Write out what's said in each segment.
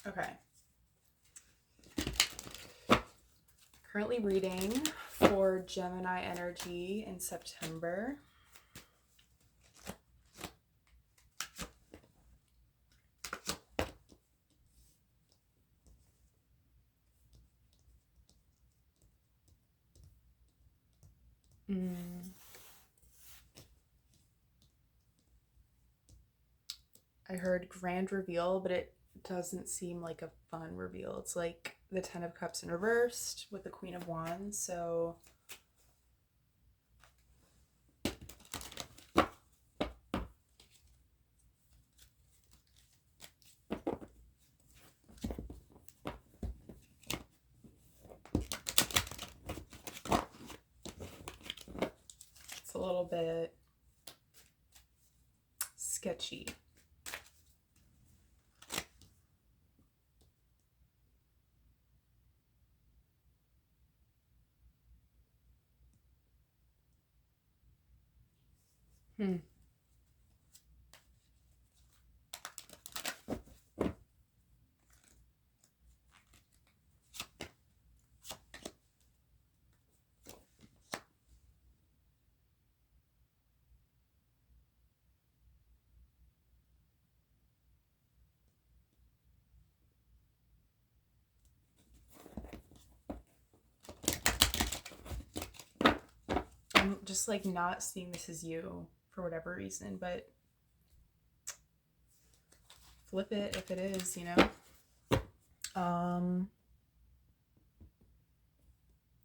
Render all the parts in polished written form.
Okay. Currently reading for Gemini energy in September. I heard grand reveal, but it doesn't seem like a fun reveal. It's like the Ten of Cups in reversed with the Queen of Wands, so it's a little bit sketchy. I'm just like not seeing this as you for whatever reason, but flip it if it is, you know?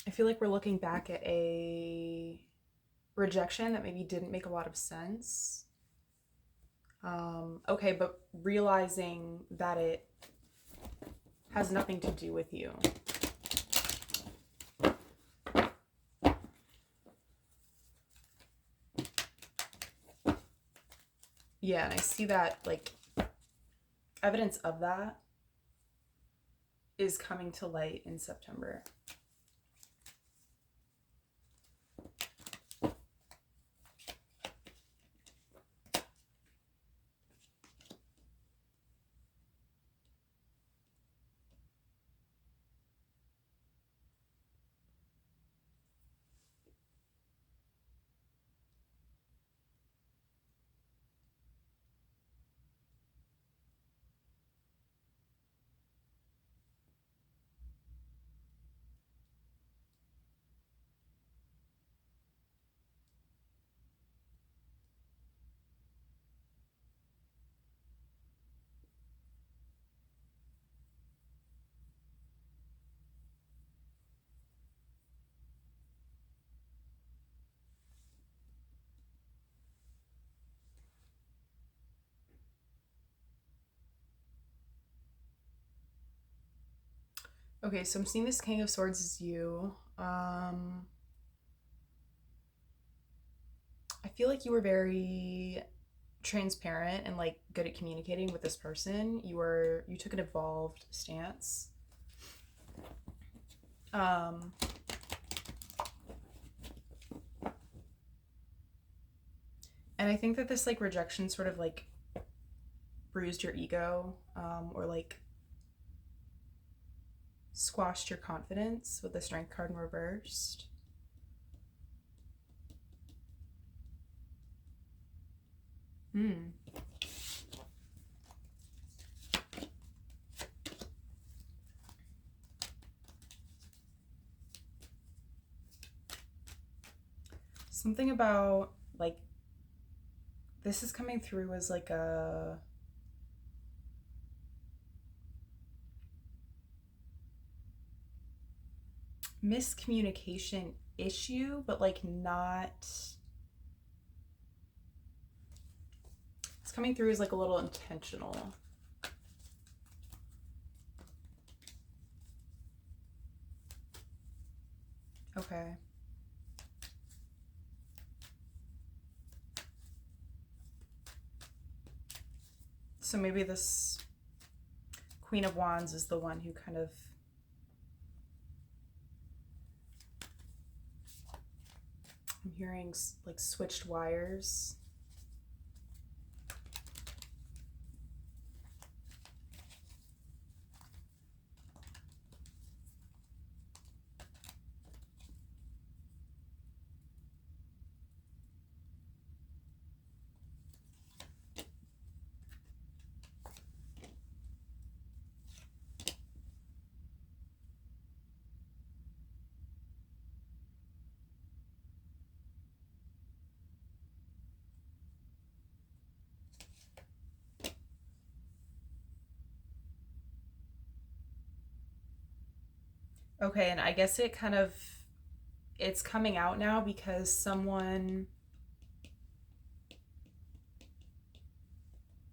I feel like we're looking back at a rejection that maybe didn't make a lot of sense. Okay, but realizing that it has nothing to do with you. Yeah, and I see that, like, evidence of that is coming to light in September. Okay, so I'm seeing this King of Swords as you. I feel like you were very transparent and like good at communicating with this person. You took an evolved stance. And I think that this like rejection sort of like bruised your ego, or like squashed your confidence with the Strength card in reversed. Something about like this is coming through as like a miscommunication issue, but like not. It's coming through as like a little intentional. Okay. So maybe this Queen of Wands is the one who kind of I'm hearing like switched wires. Okay, and I guess it's coming out now because someone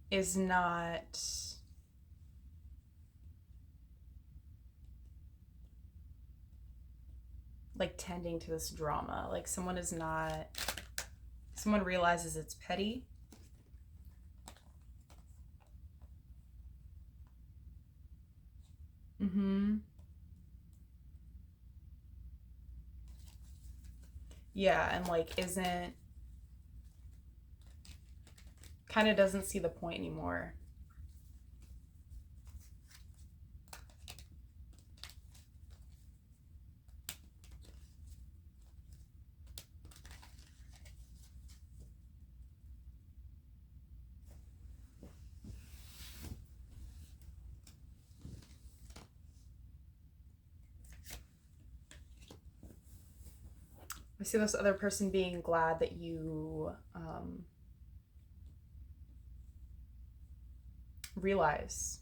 is not like tending to this drama. Like someone realizes it's petty. Mm-hmm. Yeah, and like isn't kind of doesn't see the point anymore. I see this other person being glad that you realize.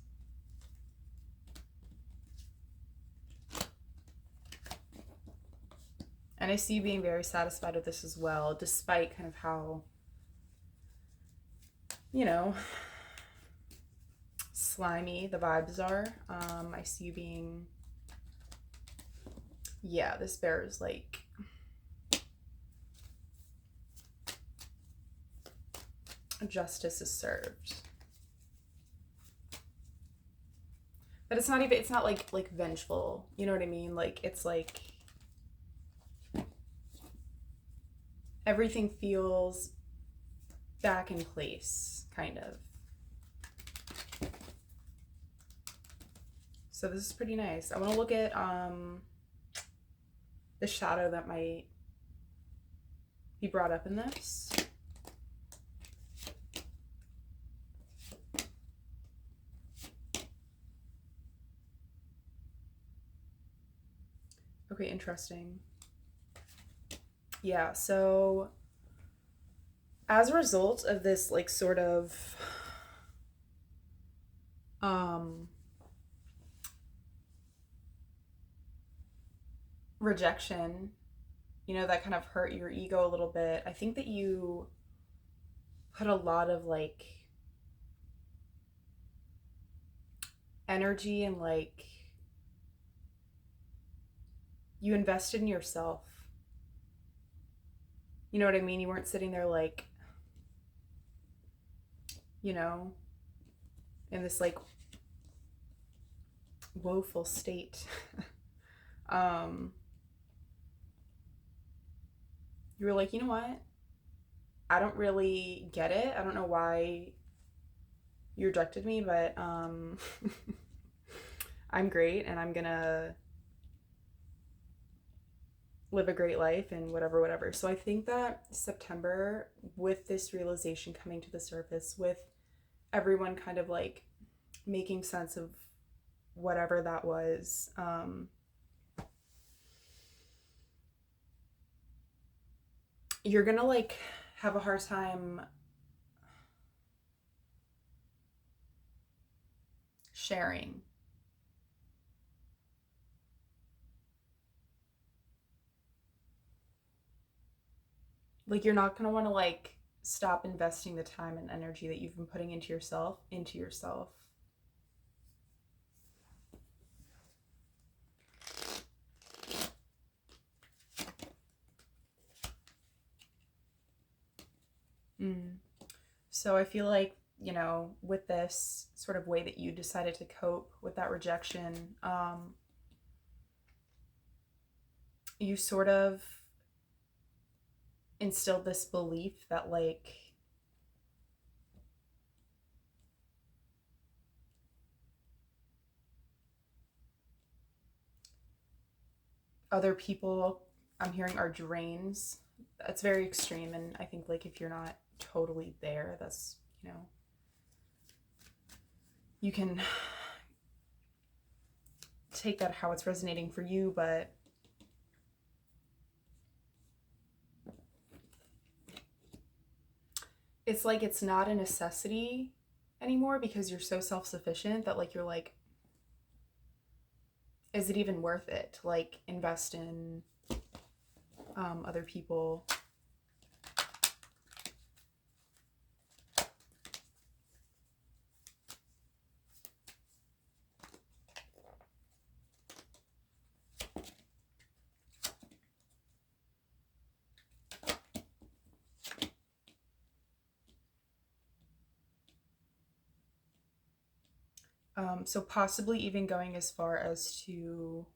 And I see you being very satisfied with this as well, despite kind of how, you know, slimy the vibes are. I see you being, yeah, this bears like justice is served. But it's not like vengeful. You know what I mean? Like it's like everything feels back in place, kind of. So this is pretty nice. I want to look at the shadow that might be brought up in this. Okay, interesting. Yeah, so as a result of this like sort of rejection, you know, that kind of hurt your ego a little bit. I think that you put a lot of like energy and like you invested in yourself. You know what I mean? You weren't sitting there like, you know, in this like woeful state. um you were like, you know what? I don't really get it. I don't know why you rejected me, but I'm great and I'm gonna live a great life and whatever, whatever. So I think that September, with this realization coming to the surface, with everyone kind of like making sense of whatever that was, you're gonna like have a hard time sharing. Like you're not gonna want to like stop investing the time and energy that you've been putting into yourself into yourself. Mm. So I feel like, you know, with this sort of way that you decided to cope with that rejection, you sort of instilled this belief that like other people, I'm hearing, are drains. That's very extreme, and I think like if you're not totally there, that's, you know, you can take that how it's resonating for you, but it's like it's not a necessity anymore because you're so self-sufficient that like you're like, is it even worth it to like invest in other people? So possibly even going as far as to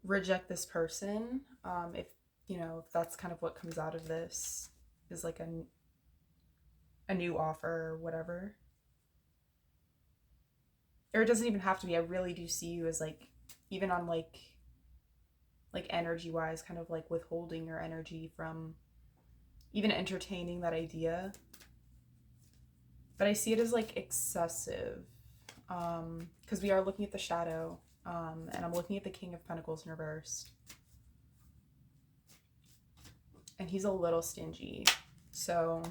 reject this person, if you know, if that's kind of what comes out of this, is like a new offer or whatever. Or it doesn't even have to be. I really do see you as like, even on like energy wise, kind of like withholding your energy from even entertaining that idea. But I see it as like excessive, because we are looking at the shadow, and I'm looking at the King of Pentacles in reverse, and he's a little stingy. So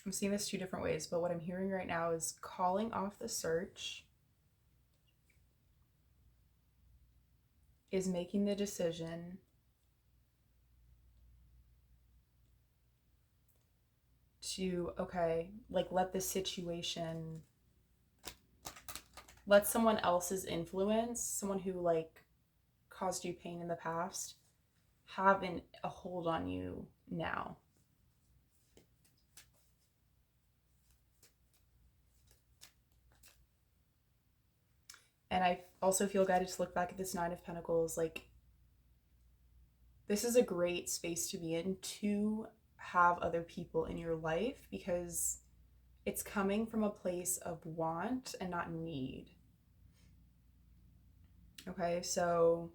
I'm seeing this two different ways, but what I'm hearing right now is calling off the search is making the decision to, okay, like let this situation, let someone else's influence, someone who like caused you pain in the past, have a hold on you now. And I also feel guided to look back at this Nine of Pentacles. Like, this is a great space to be in, to have other people in your life, because it's coming from a place of want and not need. Okay, so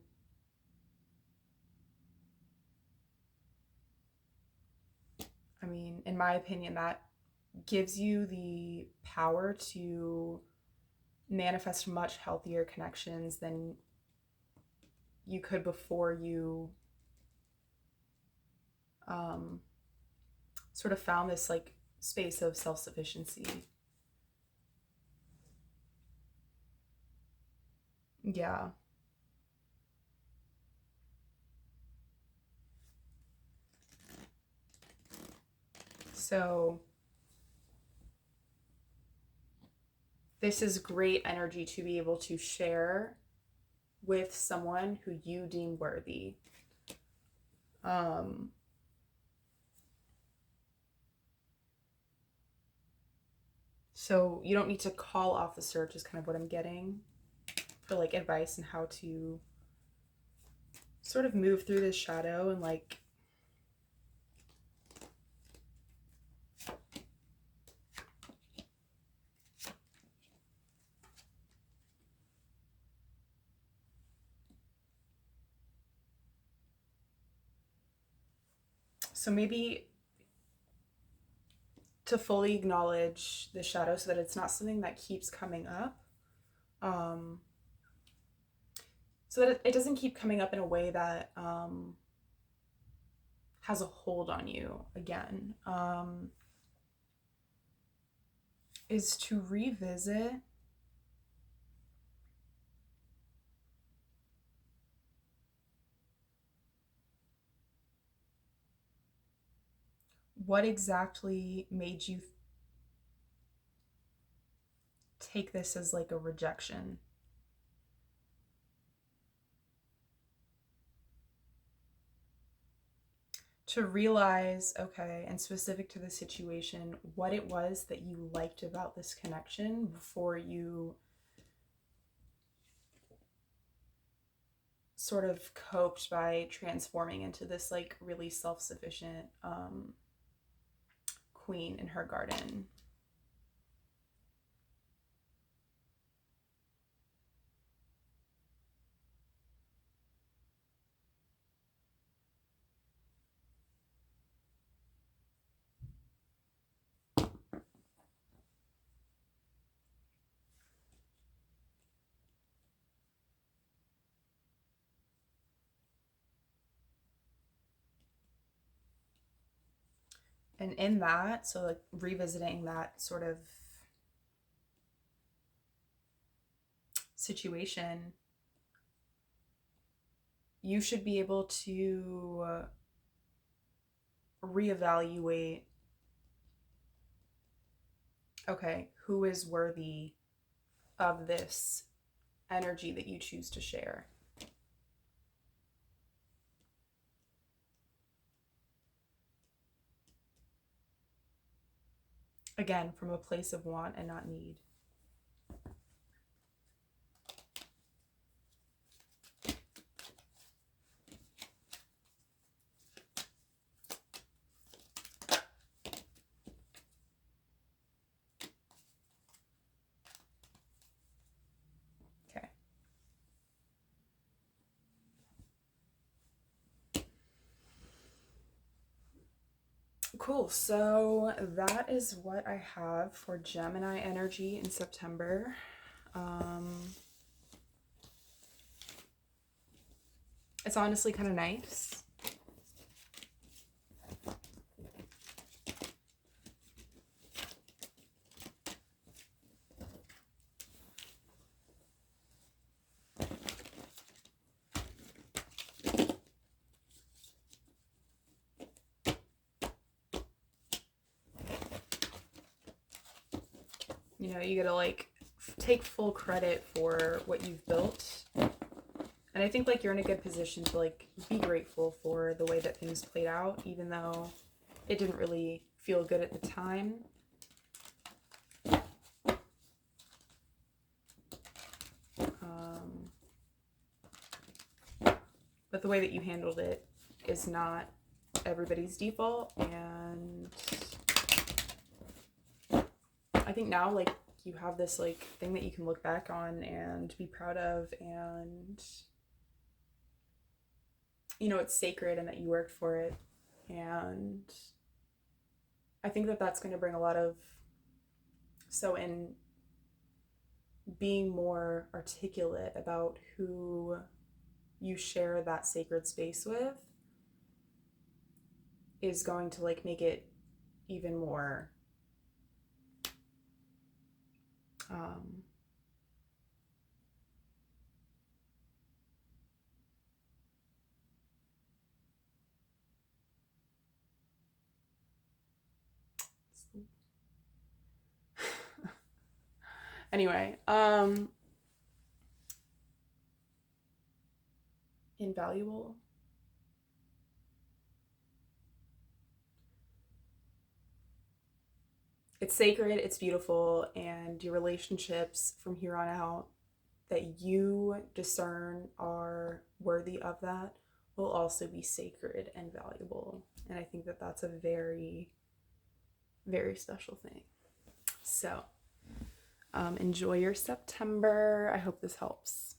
I mean, in my opinion, that gives you the power to manifest much healthier connections than you could before you sort of found this like space of self-sufficiency. Yeah. So this is great energy to be able to share with someone who you deem worthy. So you don't need to call off the search, is kind of what I'm getting, for like advice on how to sort of move through this shadow and like so maybe to fully acknowledge the shadow so that it's not something that keeps coming up, so that it doesn't keep coming up in a way that has a hold on you again, is to revisit what exactly made you take this as like a rejection. To realize, okay, and specific to the situation, what it was that you liked about this connection before you sort of coped by transforming into this like really self-sufficient queen in her garden. And in that, so like revisiting that sort of situation, you should be able to reevaluate, okay, who is worthy of this energy that you choose to share. Again, from a place of want and not need. Okay. Cool. So that is what I have for Gemini energy in September. It's honestly kind of nice. You know, you gotta like take full credit for what you've built. And I think like you're in a good position to like be grateful for the way that things played out, even though it didn't really feel good at the time. But the way that you handled it is not everybody's default, and I think now like you have this like thing that you can look back on and be proud of, and you know it's sacred and that you worked for it. And I think that that's going to bring a lot of, so in being more articulate about who you share that sacred space with is going to like make it even more anyway, invaluable. It's sacred, it's beautiful, and your relationships from here on out that you discern are worthy of that will also be sacred and valuable. And I think that that's a very, very special thing. So, enjoy your September. I hope this helps.